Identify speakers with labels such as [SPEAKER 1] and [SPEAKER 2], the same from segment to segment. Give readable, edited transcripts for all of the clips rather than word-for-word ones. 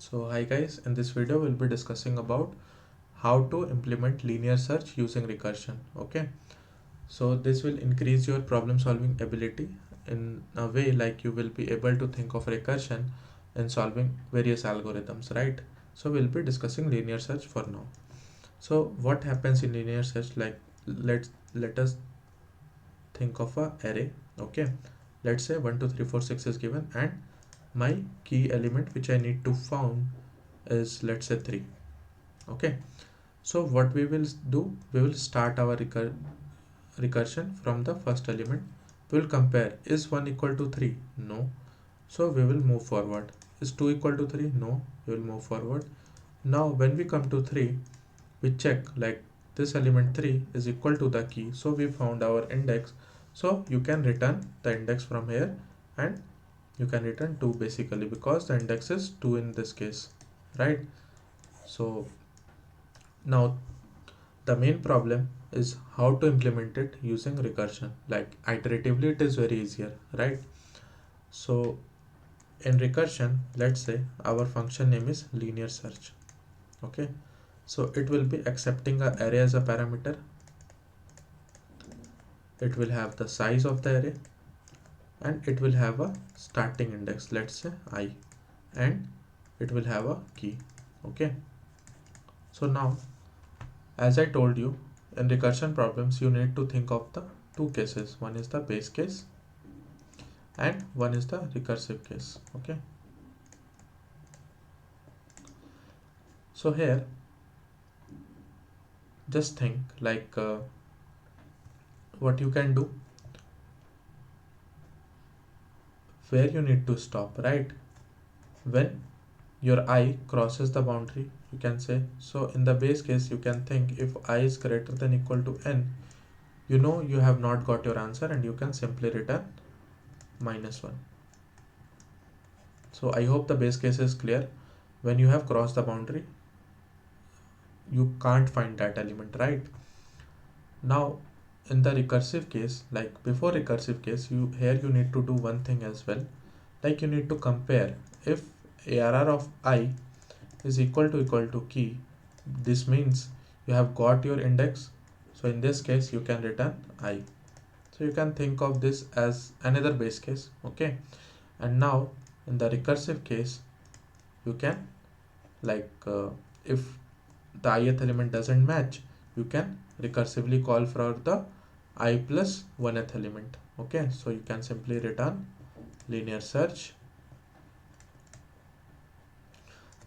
[SPEAKER 1] So hi guys, in this video we'll be discussing about how to implement linear search using recursion. Okay, so this will increase your problem solving ability in a way like you will be able to think of recursion in solving various algorithms, right? So we'll be discussing linear search for now. So what happens in linear search, like let us think of a array. Okay, let's say 1 2 3 4 6 is given and my key element which I need to found is, let's say, 3. Okay, so what we will do, we will start our recursion from the first element. We will compare, is 1 equal to 3? No. So we will move forward. Is 2 equal to 3? No. We will move forward. Now when we come to 3, we check like this element 3 is equal to the key, so we found our index. So you can return the index from here, and you can return 2 basically, because the index is 2 in this case, right? So now the main problem is how to implement it using recursion. Like iteratively it is very easier, right? So in recursion, let's say our function name is linear search. Okay, so it will be accepting a array as a parameter. It will have the size of the array, and it will have a starting index, let's say I, and it will have a key. Okay, so now, as I told you, in recursion problems you need to think of the two cases. One is the base case and one is the recursive case. Okay, so here just think like what you can do, where you need to stop, right? When your I crosses the boundary, you can say, so in the base case you can think, if I is greater than equal to n, you know you have not got your answer and you can simply return -1. So I hope the base case is clear. When you have crossed the boundary, you can't find that element, right? Now in the recursive case, like before recursive case, you need to do one thing as well. Like you need to compare, if ARR of I is equal to key, this means you have got your index. So in this case you can return I. So you can think of this as another base case. Okay, and now in the recursive case, you can like if the ith element doesn't match, you can recursively call for the I plus 1th element. Okay, so you can simply return linear search.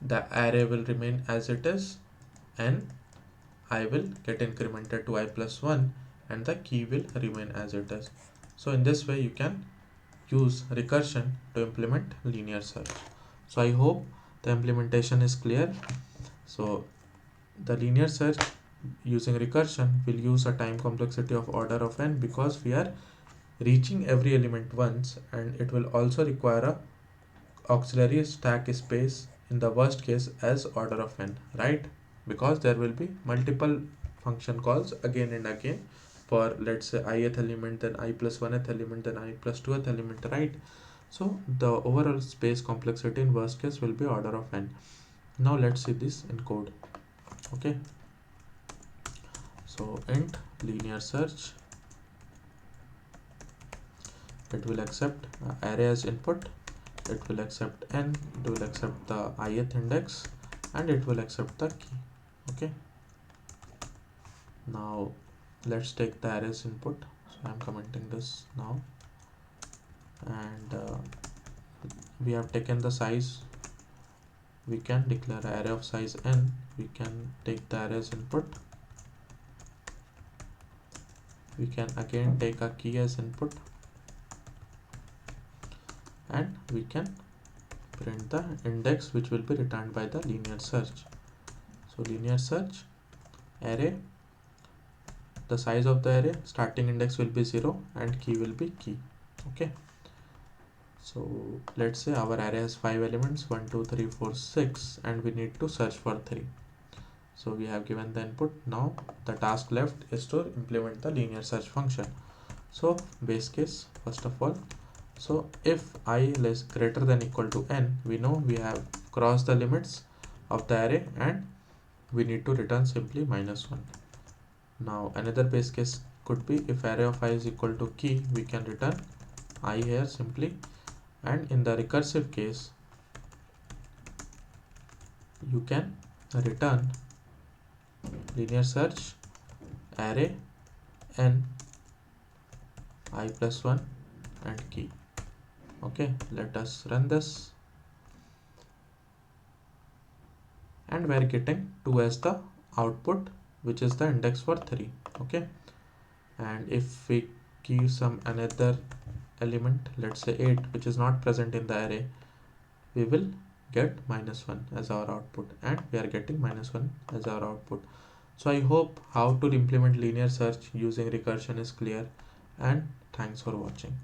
[SPEAKER 1] The array will remain as it is, and I will get incremented to I plus 1, and the key will remain as it is. So in this way you can use recursion to implement linear search. So I hope the implementation is clear. So the linear search using recursion will use a time complexity of order of n, because we are reaching every element once, and it will also require a auxiliary stack space in the worst case as order of n, right? Because there will be multiple function calls again and again for, let's say, ith element, then I plus 1th element, then I plus 2th element, right? So the overall space complexity in worst case will be order of n. Now let's see this in code. Okay, so int linear search, it will accept array as input, it will accept n, it will accept the ith index, and it will accept the key. Okay, now let's take the arrays input. So I'm commenting this now, and we have taken the size. We can declare array of size n. We can take the arrays input. We can again take a key as input, and we can print the index which will be returned by the linear search. So linear search array, the size of the array, starting index will be 0 and key will be key. Okay, so let's say our array has 5 elements, 1 2 3 4 6, and we need to search for 3. So we have given the input. Now the task left is to implement the linear search function. So base case, first of all, so if I is greater than equal to n, we know we have cross the limits of the array and we need to return simply -1. Now another base case could be if array of I is equal to key, we can return I here simply, and in the recursive case you can return linear search array n I plus 1 and key. Okay, let us run this and we are getting 2 as the output, which is the index for 3. Okay, and if we give some another element, let's say 8, which is not present in the array, we will get -1 as our output, and we are getting -1 as our output. So I hope how to implement linear search using recursion is clear, and thanks for watching.